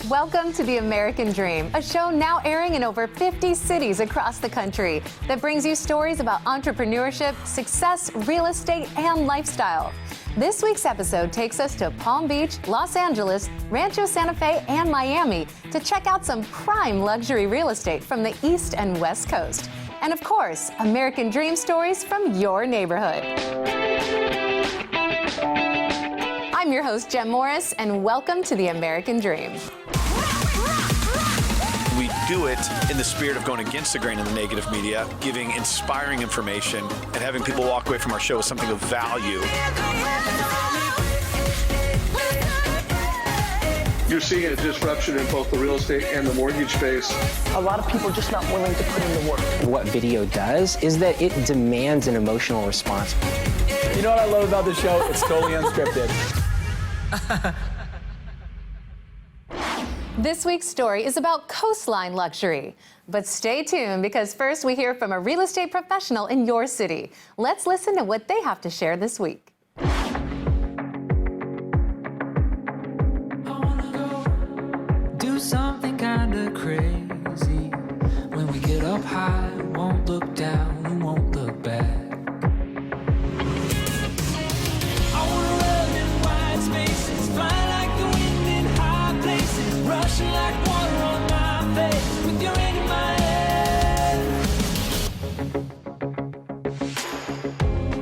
Welcome to The American Dream, a show now airing in over 50 cities across the country that brings you stories about entrepreneurship, success, real estate, and lifestyle. This week's episode takes us to Palm Beach, Los Angeles, Rancho Santa Fe, and Miami to check out some prime luxury real estate from the East and West Coast. And of course, American Dream stories from your neighborhood. I'm your host, Jem Morris, and welcome to The American Dream. We do it in the spirit of going against the grain of the negative media, giving inspiring information, and having people walk away from our show with something of value. You're seeing a disruption in both the real estate and the mortgage space. A lot of people are just not willing to put in the work. What video does is that it demands an emotional response. You know what I love about the show? It's totally unscripted. This week's story is about coastline luxury. But stay tuned, because first we hear from a real estate professional in your city. Let's listen to what they have to share this week. Do something kinda crazy. When we get up high, won't look down, we won't look back. I wanna run in wide spaces, fly like the wind in high places, rushing like water on my face, with your hand in my head.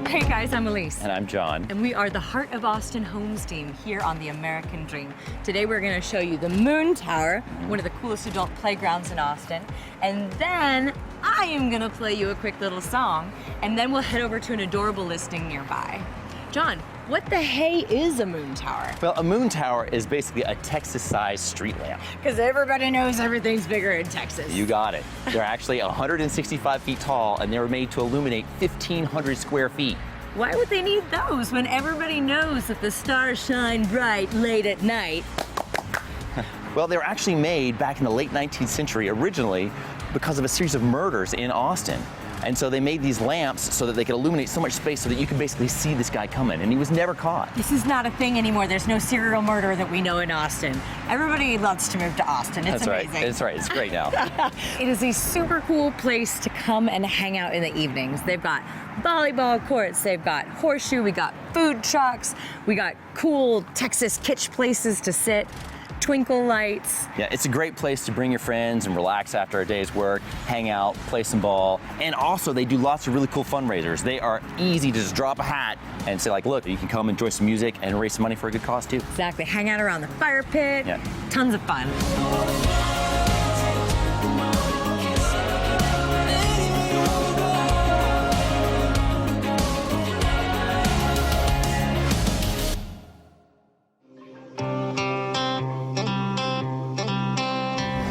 Hey guys, I'm Alyse. And I'm John. And we are the Heart of Austin Homes team here on The American Dream. Today we're going to show you the Moon Tower, one of the coolest adult playgrounds in Austin. And then I am going to play you a quick little song, and then we'll head over to an adorable listing nearby. John, what the hey is a moon tower? Well, a moon tower is basically a Texas-sized street lamp. Because everybody knows everything's bigger in Texas. You got it. They're actually 165 feet tall, and they were made to illuminate 1,500 square feet. Why would they need those when everybody knows that the stars shine bright late at night? Well, they were actually made back in the late 19th century originally because of a series of murders in Austin. And so they made these lamps so that they could illuminate so much space so that you could basically see this guy coming, and he was never caught. This is not a thing anymore. There's no serial murder that we know in Austin. Everybody loves to move to Austin. It's amazing. That's right. It's great now. It is a super cool place to come and hang out in the evenings. They've got volleyball courts, they've got horseshoe, we got food trucks, we got cool Texas kitsch places to sit. Twinkle lights. Yeah, it's a great place to bring your friends and relax after a day's work, hang out, play some ball, and also they do lots of really cool fundraisers. They are easy to just drop a hat and say like, look, you can come enjoy some music and raise some money for a good cause too. Exactly, hang out around the fire pit. Yeah. Tons of fun.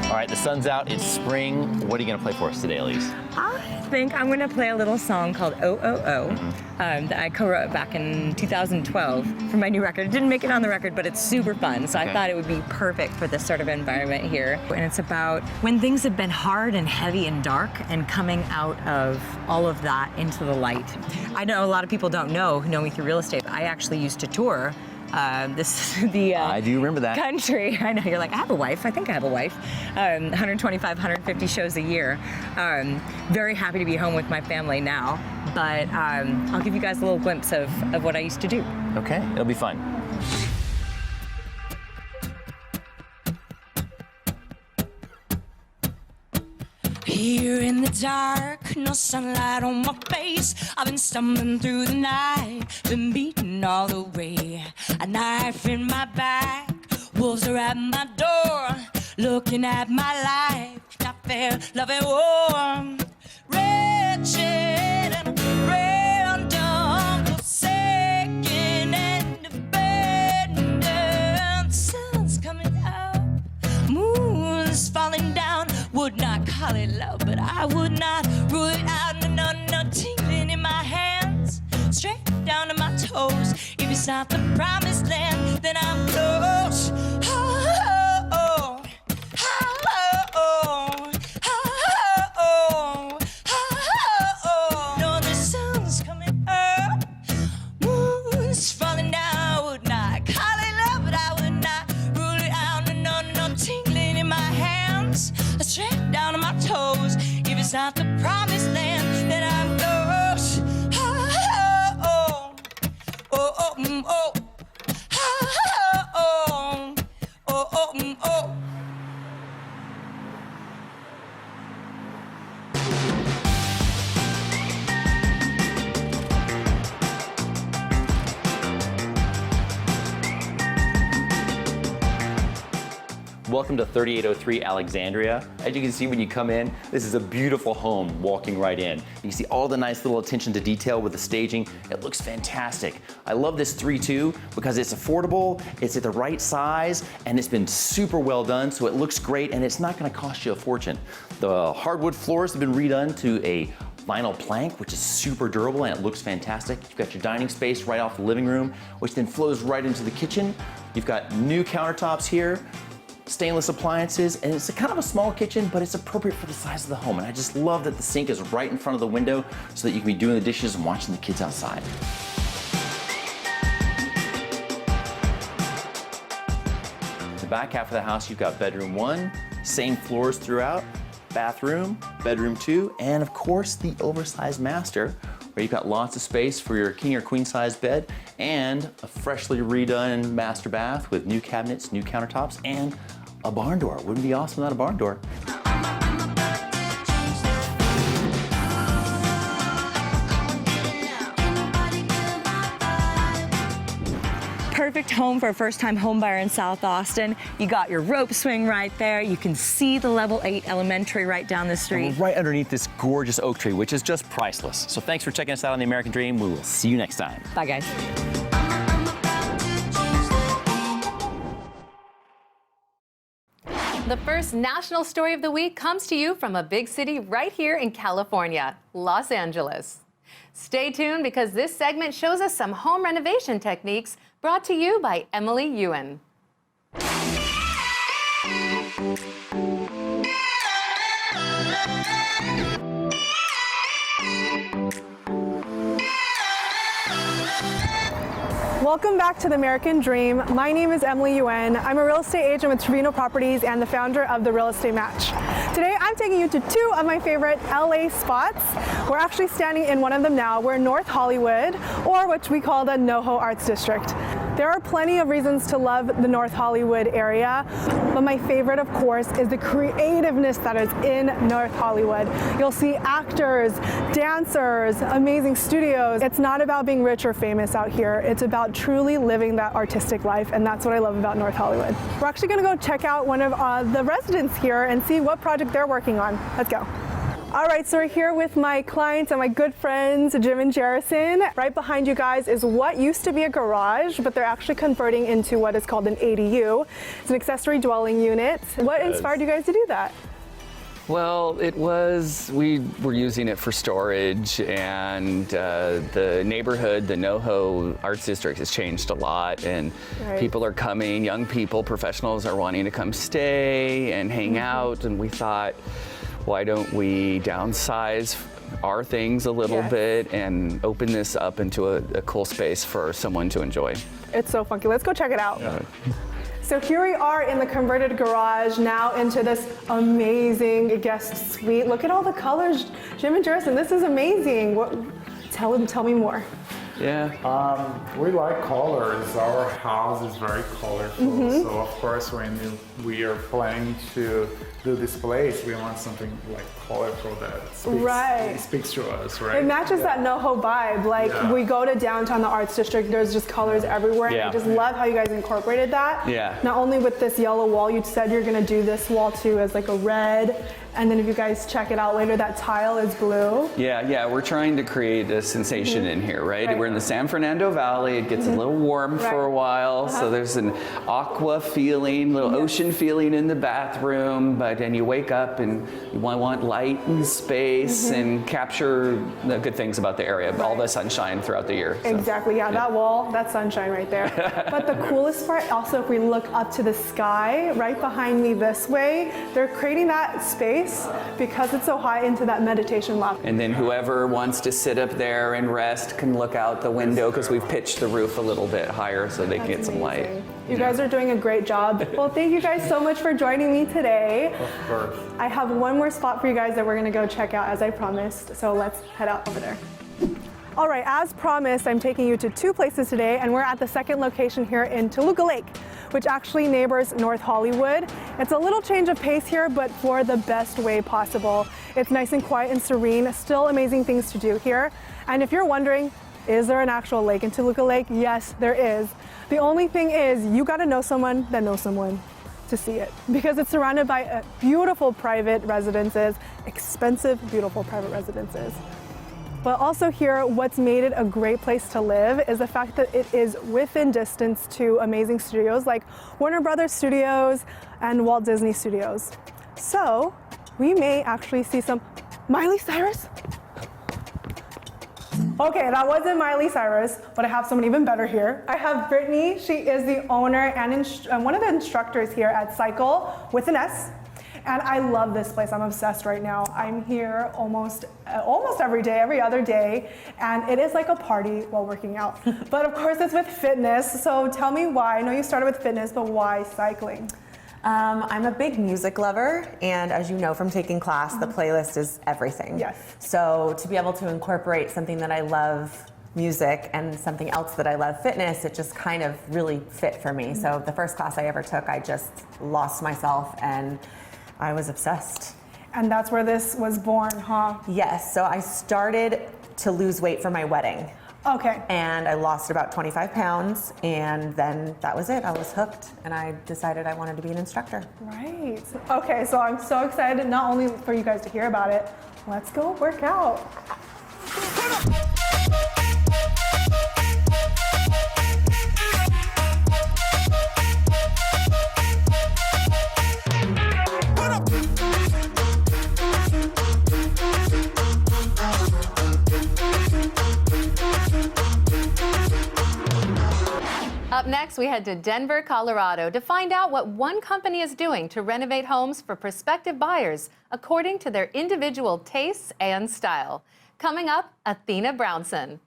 All right, the sun's out, it's spring. What are you gonna play for us today, Alyse? I think I'm gonna play a little song called Oh Oh Oh that I co-wrote back in 2012 for my new record. It didn't make it on the record, but it's super fun, so I thought it would be perfect for this sort of environment here. And it's about when things have been hard and heavy and dark and coming out of all of that into the light. I know a lot of people don't know, who know me through real estate, but I actually used to tour I do remember that. Country. I know, you're like, I have a wife. I think I have a wife. 125, 150 shows a year. Very happy to be home with my family now, but I'll give you guys a little glimpse of what I used to do. Okay, it'll be fun. Here in the dark, no sunlight on my face. I've been stumbling through the night, been beaten all the way. A knife in my back, wolves are at my door, looking at my life, not fair, love and warm. Wretched and random, forsaken and abandoned. Sun's coming up, moon's falling down. Would not call it love, but I would not rule it out. No, tingling in my hands, straight down to my toes. If it's not the promised land, then I'm close. No, the sun's coming up, moon's falling down. Would not call it love, but I would not rule it out. No, tingling. it's not the promised land that I'm close. Oh, oh, oh, oh, oh, oh, oh, oh, oh, oh. Welcome to 3803 Alexandria. As you can see when you come in, this is a beautiful home walking right in. You can see all the nice little attention to detail with the staging. It looks fantastic. I love this 3-2 because it's affordable, it's at the right size, and it's been super well done, so it looks great, and it's not gonna cost you a fortune. The hardwood floors have been redone to a vinyl plank, which is super durable and it looks fantastic. You've got your dining space right off the living room, which then flows right into the kitchen. You've got new countertops here, stainless appliances, and it's a kind of a small kitchen, but it's appropriate for the size of the home. And I just love that the sink is right in front of the window so that you can be doing the dishes and watching the kids outside. The back half of the house, you've got bedroom 1, same floors throughout, bathroom, bedroom 2, and of course the oversized master, where you've got lots of space for your king or queen size bed and a freshly redone master bath with new cabinets, new countertops, and a barn door. Wouldn't it be awesome without a barn door? Perfect home for a first-time home buyer in South Austin. You got your rope swing right there. You can see the level 8 elementary right down the street. And we're right underneath this gorgeous oak tree, which is just priceless. So thanks for checking us out on The American Dream. We will see you next time. Bye, guys. The first national story of the week comes to you from a big city right here in California, Los Angeles. Stay tuned because this segment shows us some home renovation techniques brought to you by Emily Ewan. Welcome back to The American Dream. My name is Emily Ewan. I'm a real estate agent with Trevino Properties and the founder of The Real Estate Match. Today I'm taking you to 2 of my favorite LA spots. We're actually standing in one of them now. We're in North Hollywood, or what we call the NoHo Arts District. There are plenty of reasons to love the North Hollywood area, but my favorite, of course, is the creativeness that is in North Hollywood. You'll see actors, dancers, amazing studios. It's not about being rich or famous out here. It's about truly living that artistic life, and that's what I love about North Hollywood. We're actually gonna go check out one of the residents here and see what project they're working on. Let's go. All right, so we're here with my clients and my good friends, Jim and Jerrison. Right behind you guys is what used to be a garage, but they're actually converting into what is called an ADU. It's an accessory dwelling unit. What inspired you guys to do that? Well, we were using it for storage, and the neighborhood, the NoHo Arts District, has changed a lot, and people are coming, young people, professionals are wanting to come stay and hang out, and we thought, why don't we downsize our things a little bit and open this up into a cool space for someone to enjoy. It's so funky. Let's go check it out. So here we are in the converted garage, now into this amazing guest suite. Look at all the colors, Jim and Jerrison. This is amazing. Tell me more. Yeah. We like colors. Our house is very colorful. So of course, when we are planning to do displays, we want something like colorful that speaks to us, right? It matches that NoHo vibe. Like we go to downtown, the Arts District, there's just colors everywhere. And I just love how you guys incorporated that. Not only with this yellow wall, you said you're gonna do this wall too as like a red. And then if you guys check it out later, that tile is blue. Yeah, we're trying to create a sensation in here, right? We're in the San Fernando Valley. It gets a little warm for a while, so there's an aqua feeling, little ocean feeling in the bathroom, but then you wake up and you want light and space and capture the good things about the area, all the sunshine throughout the year. So. Exactly, that wall, that's sunshine right there. But the coolest part, also if we look up to the sky, right behind me this way, they're creating that space because it's so high into that meditation loft. And then whoever wants to sit up there and rest can look out the window because we've pitched the roof a little bit higher so they can get some light. You guys are doing a great job. Well, thank you guys so much for joining me today. Of course. I have one more spot for you guys that we're gonna go check out as I promised. So let's head out over there. All right, as promised, I'm taking you to two places today, and we're at the second location here in Toluca Lake, which actually neighbors North Hollywood. It's a little change of pace here, but for the best way possible. It's nice and quiet and serene, still amazing things to do here. And if you're wondering, is there an actual lake in Toluca Lake? Yes, there is. The only thing is you gotta know someone that knows someone to see it, because it's surrounded by beautiful private residences, expensive, beautiful private residences. But also here, what's made it a great place to live is the fact that it is within distance to amazing studios like Warner Brothers Studios and Walt Disney Studios. So we may actually see some Miley Cyrus. Okay, that wasn't Miley Cyrus, but I have someone even better here. I have Brittany. She is the owner and one of the instructors here at Cycle with an S. And I love this place. I'm obsessed right now. I'm here almost every day, every other day, and it is like a party while working out. But of course, it's with fitness. So tell me why. I know you started with fitness, but why cycling? I'm a big music lover, and as you know from taking class, the playlist is everything. Yes. So to be able to incorporate something that I love, music, and something else that I love, fitness, it just kind of really fit for me. So the first class I ever took, I just lost myself and I was obsessed. And that's where this was born, huh? Yes, so I started to lose weight for my wedding. Okay. And I lost about 25 pounds, and then that was it. I was hooked, and I decided I wanted to be an instructor. Right. Okay, so I'm so excited not only for you guys to hear about it, let's go work out. Up next, we head to Denver, Colorado to find out what one company is doing to renovate homes for prospective buyers according to their individual tastes and style. Coming up, Athena Brownson.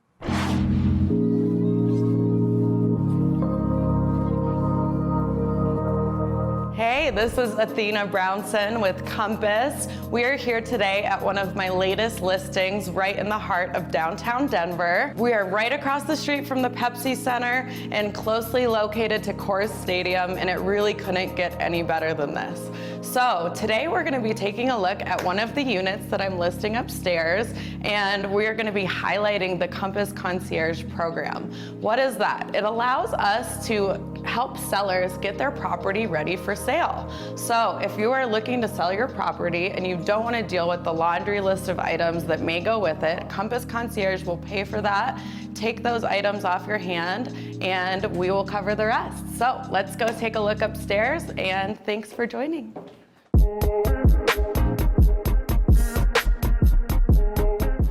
Hey, this is Athena Brownson with Compass. We are here today at one of my latest listings right in the heart of downtown Denver. We are right across the street from the Pepsi Center and closely located to Coors Stadium, and it really couldn't get any better than this. So today we're going to be taking a look at one of the units that I'm listing upstairs, and we're going to be highlighting the Compass Concierge program. What is that? It allows us to help sellers get their property ready for sale. So if you are looking to sell your property and you don't want to deal with the laundry list of items that may go with it, Compass Concierge will pay for that, take those items off your hand, and we will cover the rest. So let's go take a look upstairs, and thanks for joining.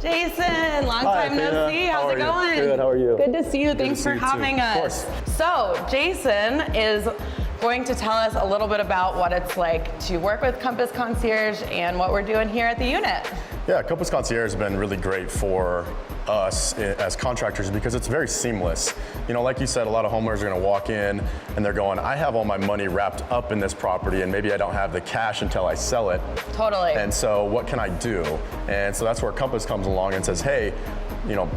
Jason, long time no see. How's it going? Good, how are you? Good to see you. Thanks for having us. So Jason is going to tell us a little bit about what it's like to work with Compass Concierge and what we're doing here at the unit. Yeah, Compass Concierge has been really great for us as contractors because it's very seamless. You know, like you said, a lot of homeowners are going to walk in and they're going, I have all my money wrapped up in this property and maybe I don't have the cash until I sell it. Totally. And so what can I do? And so that's where Compass comes along and says, hey, you know,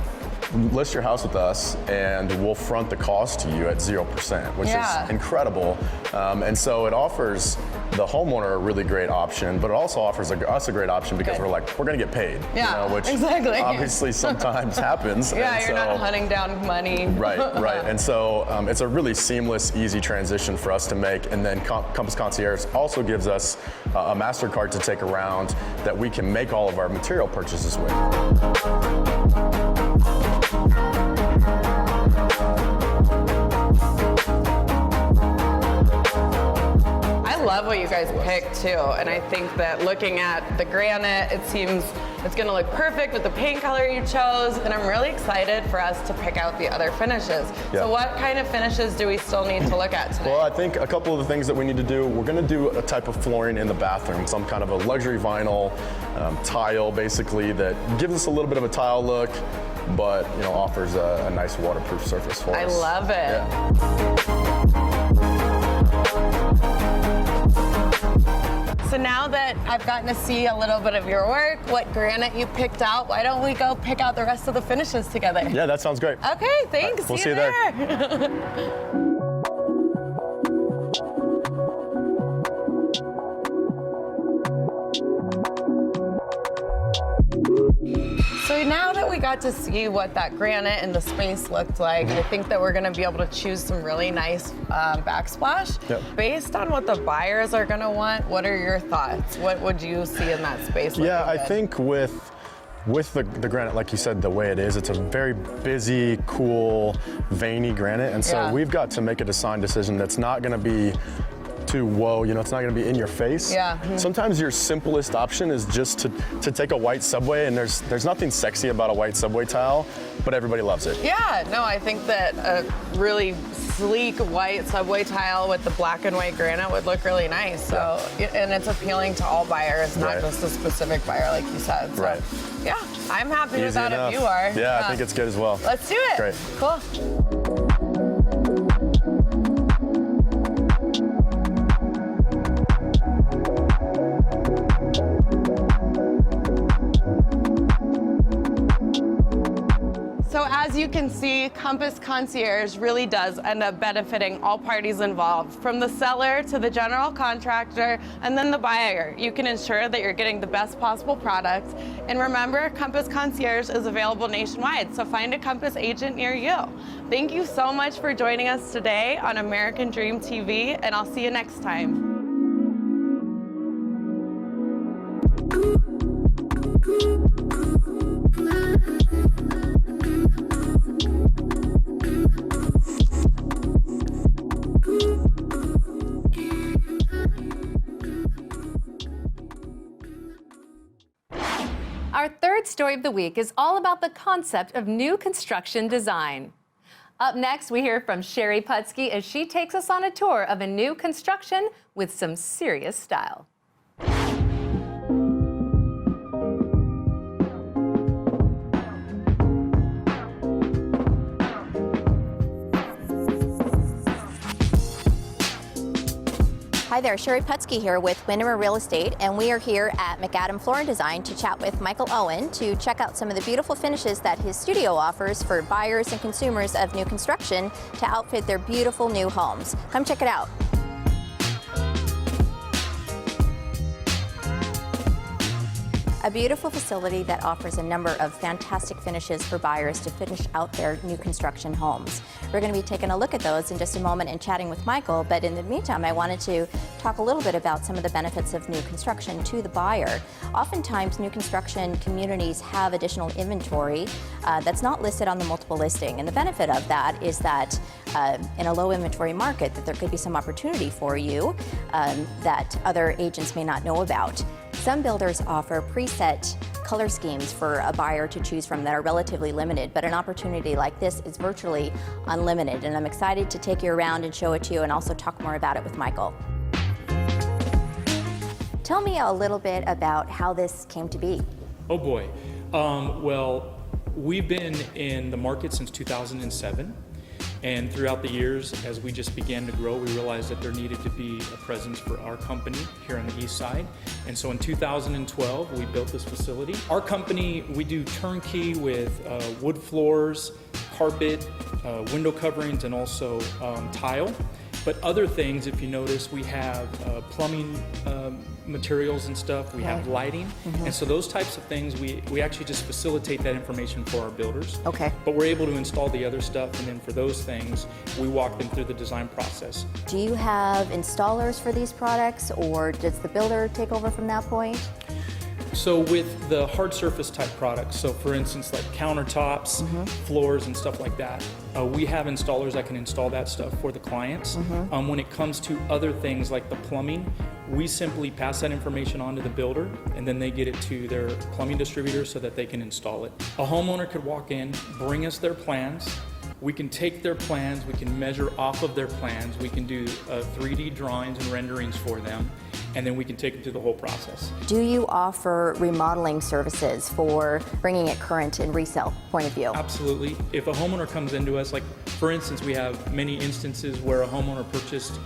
list your house with us and we'll front the cost to you at 0%, which is incredible. And so it offers the homeowner a really great option, but it also offers us a great option because we're like, we're gonna get paid. Yeah, you know, which exactly. obviously sometimes happens. Yeah, and you're not hunting down money. Right. And so it's a really seamless, easy transition for us to make. And then Compass Concierge also gives us a MasterCard to take around that we can make all of our material purchases with. I love what you guys picked too, and I think that looking at the granite, it seems it's gonna look perfect with the paint color you chose, and I'm really excited for us to pick out the other finishes. Yeah. So what kind of finishes do we still need to look at today? Well, I think a couple of the things that we need to do, we're gonna do a type of flooring in the bathroom, some kind of a luxury vinyl tile, basically, that gives us a little bit of a tile look, but you know, offers a nice waterproof surface for us. I love it. Yeah. So now that I've gotten to see a little bit of your work, what granite you picked out, why don't we go pick out the rest of the finishes together? Yeah, that sounds great. Okay, thanks. Right, we'll see you there. So now that we got to see what that granite and the space looked like, I think that we're gonna be able to choose some really nice backsplash. Yep. Based on what the buyers are gonna want, what are your thoughts? What would you see in that space? Yeah, I think with the granite, like you said, the way it is, it's a very busy, cool, veiny granite. And so we've got to make a design decision that's not gonna be too whoa, you know, it's not gonna be in your face. Yeah. Sometimes your simplest option is just to take a white subway, and there's nothing sexy about a white subway tile, but everybody loves it. Yeah, no, I think that a really sleek white subway tile with the black and white granite would look really nice. So, and it's appealing to all buyers, not just a specific buyer, like you said. So, right. Yeah, I'm happy with Easy that enough. if you are. Yeah, I think it's good as well. Let's do it. Great. Cool. So as you can see, Compass Concierge really does end up benefiting all parties involved, from the seller to the general contractor and then the buyer. You can ensure that you're getting the best possible product. And remember, Compass Concierge is available nationwide, so find a Compass agent near you. Thank you so much for joining us today on American Dream TV, and I'll see you next time. Our third story of the week is all about the concept of new construction design. Up next, we hear from Sherry Putsky as she takes us on a tour of a new construction with some serious style. Hi there, Sherry Putsky here with Windermere Real Estate, and we are here at McAdam Floor and Design to chat with Michael Owen to check out some of the beautiful finishes that his studio offers for buyers and consumers of new construction to outfit their beautiful new homes. Come check it out. A beautiful facility that offers a number of fantastic finishes for buyers to finish out their new construction homes. We're going to be taking a look at those in just a moment and chatting with Michael, but in the meantime, I wanted to talk a little bit about some of the benefits of new construction to the buyer. Oftentimes, new construction communities have additional inventory that's not listed on the multiple listing, and the benefit of that is that in a low inventory market, that there could be some opportunity for you that other agents may not know about. Some builders offer preset color schemes for a buyer to choose from that are relatively limited, but an opportunity like this is virtually unlimited, and I'm excited to take you around and show it to you and also talk more about it with Michael. Tell me a little bit about how this came to be. Oh boy. Well, we've been in the market since 2007. And throughout the years, as we just began to grow, we realized that there needed to be a presence for our company here on the east side. And so in 2012, we built this facility. Our company, we do turnkey with wood floors, carpet, window coverings, and also tile. But other things, if you notice, we have plumbing materials and stuff, we have lighting. And so those types of things, we actually just facilitate that information for our builders. Okay. But we're able to install the other stuff, and then for those things, we walk them through the design process. Do you have installers for these products, or does the builder take over from that point? So with the hard surface type products, so for instance like countertops, floors and stuff like that, we have installers that can install that stuff for the clients. When it comes to other things like the plumbing, we simply pass that information on to the builder, and then they get it to their plumbing distributor so that they can install it. A homeowner could walk in, bring us their plans. We can take their plans, we can measure off of their plans, we can do 3D drawings and renderings for them, and then we can take them through the whole process. Do you offer remodeling services for bringing it current and resale point of view? Absolutely. If a homeowner comes into us, like For instance, we have many instances where a homeowner purchased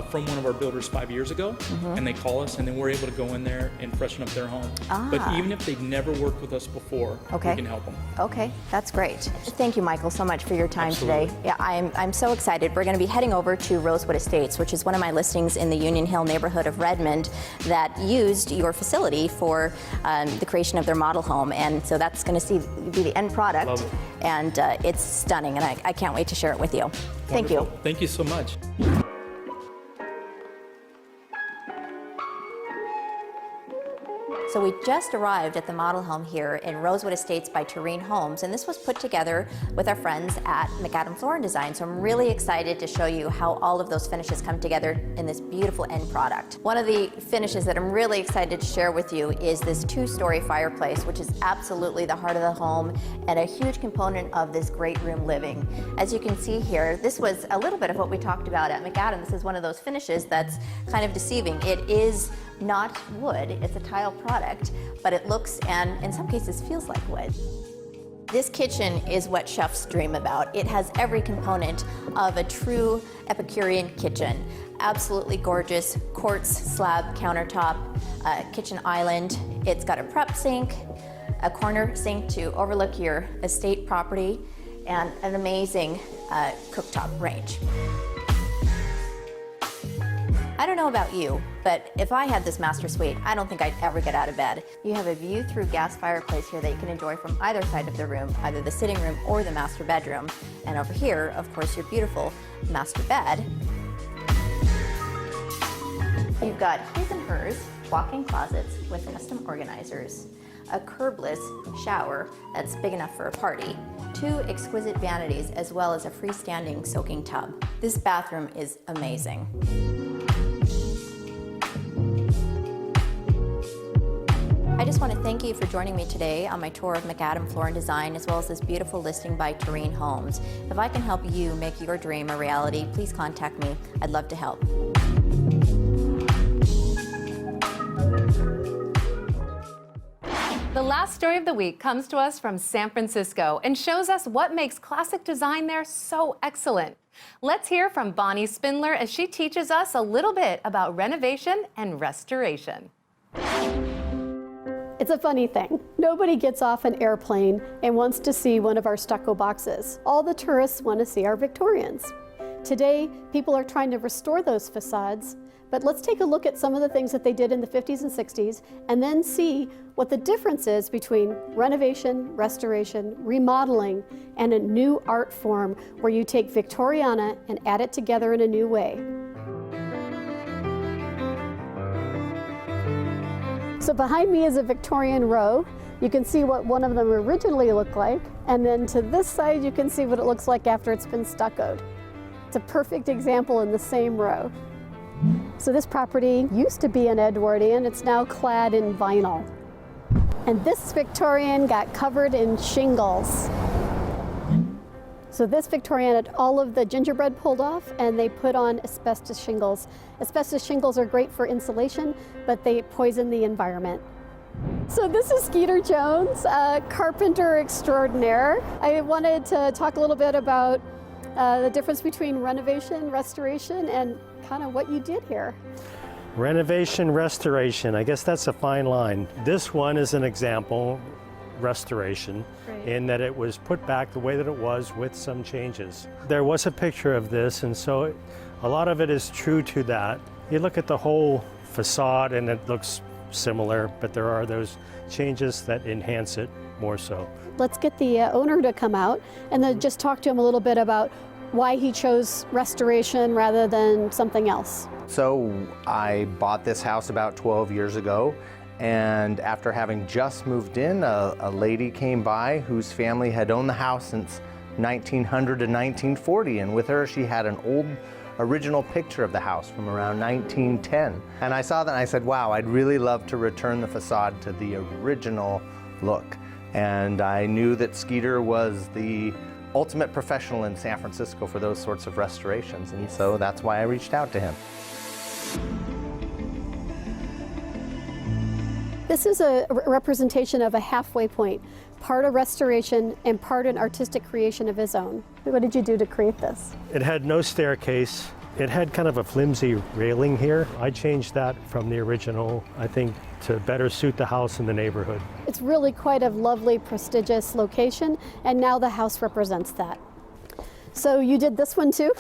from one of our builders 5 years ago, and they call us, and then we're able to go in there and freshen up their home. But even if they've never worked with us before, we can help them. Okay, that's great. Thank you, Michael, so much for your time Absolutely. today. Yeah, I'm so excited. We're going to be heading over to Rosewood Estates, which is one of my listings in the Union Hill neighborhood of Redmond that used your facility for the creation of their model home. And so that's going to be the end product. Love it. And it's stunning, and I can't wait to share it with you. Thank you. Wonderful. Thank you so much. So we just arrived at the model home here in Rosewood Estates by Tureen Homes, and this was put together with our friends at McAdam Floor and Design. So I'm really excited to show you how all of those finishes come together in this beautiful end product. One of the finishes that I'm really excited to share with you is this 2-story fireplace, which is absolutely the heart of the home and a huge component of this great room living. As you can see here, this was a little bit of what we talked about at McAdam. This is one of those finishes that's kind of deceiving. It is not wood, it's a tile product, but it looks and in some cases feels like wood. This kitchen is what chefs dream about. It has every component of a true Epicurean kitchen. Absolutely gorgeous quartz slab countertop, kitchen island. It's got a prep sink, a corner sink to overlook your estate property, and an amazing cooktop range. I don't know about you, but if I had this master suite, I don't think I'd ever get out of bed. You have a view-through gas fireplace here that you can enjoy from either side of the room, either the sitting room or the master bedroom. And over here, of course, your beautiful master bed. You've got his and hers walk-in closets with custom organizers, a curbless shower that's big enough for a party, 2 exquisite vanities, as well as a freestanding soaking tub. This bathroom is amazing. I just want to thank you for joining me today on my tour of McAdam Floor and Design, as well as this beautiful listing by Tureen Homes. If I can help you make your dream a reality, please contact me. I'd love to help. The last story of the week comes to us from San Francisco and shows us what makes classic design there so excellent. Let's hear from Bonnie Spindler as she teaches us a little bit about renovation and restoration. It's a funny thing. Nobody gets off an airplane and wants to see one of our stucco boxes. All the tourists want to see our Victorians. Today, people are trying to restore those facades, but let's take a look at some of the things that they did in the 50s and 60s and then see what the difference is between renovation, restoration, remodeling, and a new art form where you take Victoriana and add it together in a new way. So behind me is a Victorian row. You can see what one of them originally looked like, and then to this side you can see what it looks like after it's been stuccoed. It's a perfect example in the same row. So this property used to be an Edwardian, it's now clad in vinyl. And this Victorian got covered in shingles. So this Victorian had all of the gingerbread pulled off and they put on asbestos shingles. Asbestos shingles are great for insulation, but they poison the environment. So this is Skeeter Jones, a carpenter extraordinaire. I wanted to talk a little bit about the difference between renovation, restoration, and kind of what you did here. Renovation, restoration, I guess that's a fine line. This one is an example, restoration, in that it was put back the way that it was with some changes. There was a picture of this, and so a lot of it is true to that. You look at the whole facade and it looks similar, but there are those changes that enhance it more so. Let's get the owner to come out and then just talk to him a little bit about why he chose restoration rather than something else. So I bought this house about 12 years ago, and after having just moved in, a lady came by whose family had owned the house since 1900 to 1940, and with her she had an old original picture of the house from around 1910. And I saw that and I said, wow, I'd really love to return the facade to the original look. And I knew that Skeeter was the ultimate professional in San Francisco for those sorts of restorations, and so that's why I reached out to him. This is a representation of a halfway point, part a restoration and part an artistic creation of his own. What did you do to create this? It had no staircase. It had kind of a flimsy railing here. I changed that from the original, I think, to better suit the house and the neighborhood. It's really quite a lovely, prestigious location, and now the house represents that. So you did this one too?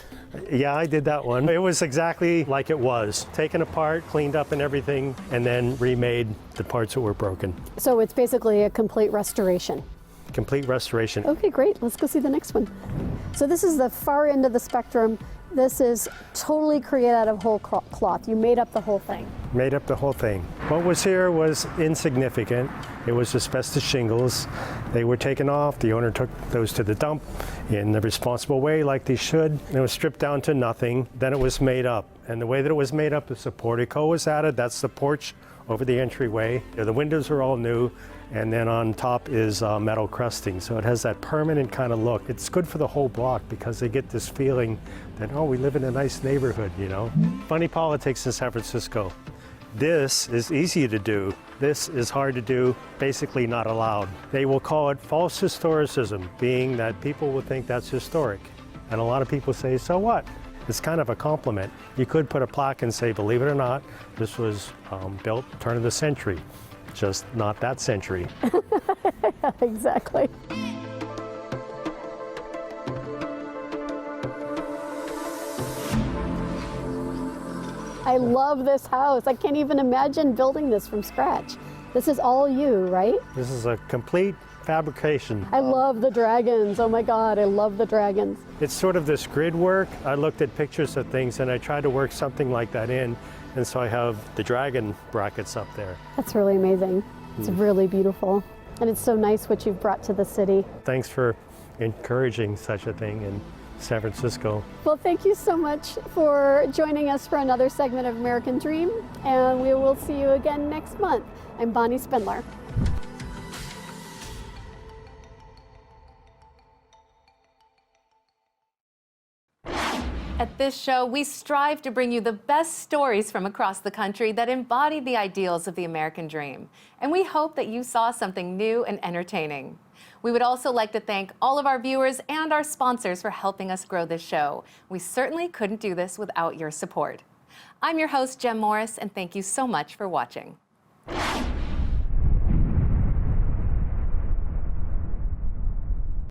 Yeah, I did that one. It was exactly like it was. Taken apart, cleaned up and everything, and then remade the parts that were broken. So it's basically a complete restoration. Complete restoration. Okay, great. Let's go see the next one. So this is the far end of the spectrum. This is totally created out of whole cloth. You made up the whole thing. Made up the whole thing. What was here was insignificant. It was asbestos shingles. They were taken off. The owner took those to the dump in the responsible way, like they should. It was stripped down to nothing. Then it was made up. And the way that it was made up is the portico was added. That's the porch over the entryway. The windows are all new. And then on top is metal crusting. So it has that permanent kind of look. It's good for the whole block because they get this feeling that, oh, we live in a nice neighborhood, you know? Funny politics in San Francisco. This is easy to do. This is hard to do, basically not allowed. They will call it false historicism, being that people will think that's historic. And a lot of people say, so what? It's kind of a compliment. You could put a plaque and say, believe it or not, this was built turn of the century. Just not that century. Exactly. I love this house. I can't even imagine building this from scratch. This is all you, right? This is a complete fabrication. I love the dragons. Oh my God, I love the dragons. It's sort of this grid work. I looked at pictures of things and I tried to work something like that in. And so I have the dragon brackets up there. That's really amazing. It's really beautiful. And it's so nice what you've brought to the city. Thanks for encouraging such a thing in San Francisco. Well, thank you so much for joining us for another segment of American Dream. And we will see you again next month. I'm Bonnie Spindler. At this show, we strive to bring you the best stories from across the country that embody the ideals of the American dream. And we hope that you saw something new and entertaining. We would also like to thank all of our viewers and our sponsors for helping us grow this show. We certainly couldn't do this without your support. I'm your host, Jem Morris, and thank you so much for watching.